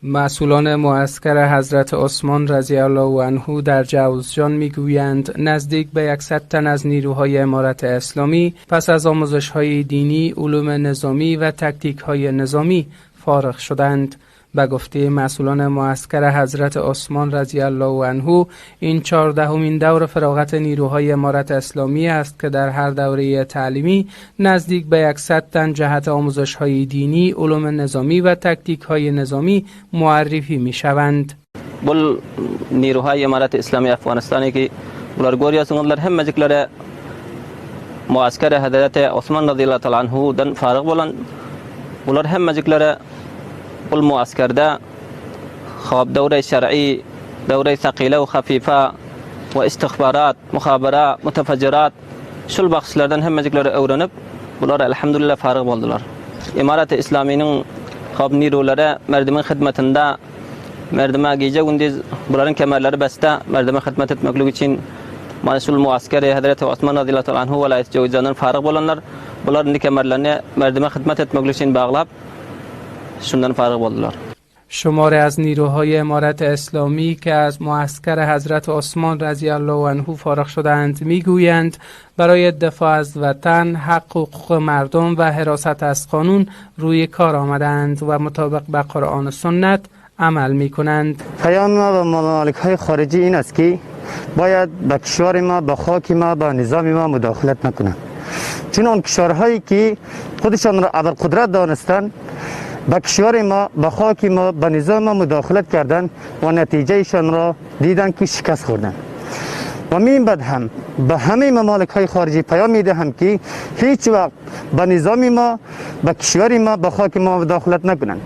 مسئولان معسکر حضرت عثمان رضی الله عنه در جوزجان میگویند نزدیک به 100 تن از نیروهای امارت اسلامی پس از آموزش‌های دینی، علوم نظامی و تکتیک‌های نظامی فارغ شدند. به گفته مسئولان معسکر حضرت عثمان رضی الله عنه، این 14مین دور فراغت نیروهای امارت اسلامی است که در هر دوره تعلیمی نزدیک به 100 تن جهت آموزش‌های دینی، علوم نظامی و تکتیک‌های نظامی معرفی می‌شوند. بل نیروهای امارت اسلامی افغانستانی که بلار گوری است اونlar همه معسکر حضرت عثمان رضی الله تعالی عنه دن فارغ بولن بلار همه بل معسكر ده خواب دوره شرعي، دوره ثقيله وخفيفه واستخبارات، مخابرات، متفجرات شل بخشlardan hemmecikleri öğrenip bular elhamdülillah farık oldular. İmaret İslami'nin خواب نیروları merdime hizmetinde merdime gece gündüz bunların kemerleri beste merdime hizmet etmeklik için Mansul muaskeri Hazreti Osman radıyallahu anhu velayet Cevizan'ın farık olanlar bunların kemerlerini merdime hizmet etmeklik için bağlayıp شوندن فارغ بودلار. شماری از نیروهای امارت اسلامی که از معسکر حضرت عثمان رضی الله عنه فارغ شدند میگویند برای دفاع از وطن، حق و حقوق مردم و حراست از قانون روی کار آمدند و مطابق به قرآن و سنت عمل میکنند. پیام ما به ممالک خارجی این است که باید به کشور ما، به خاک ما، به نظام ما مداخلت نکنند، چون آن کشورهایی که خودشان را ابرقدرت دانستند به کشور ما، به خاک ما، به نظام ما مداخلت کردند و نتیجهشان را دیدن که شکست خوردند. و من بعد هم به همه ممالک های خارجی پیام میدهم که هیچ وقت به نظام ما، به کشور ما، به خاک ما مداخلت نکنند.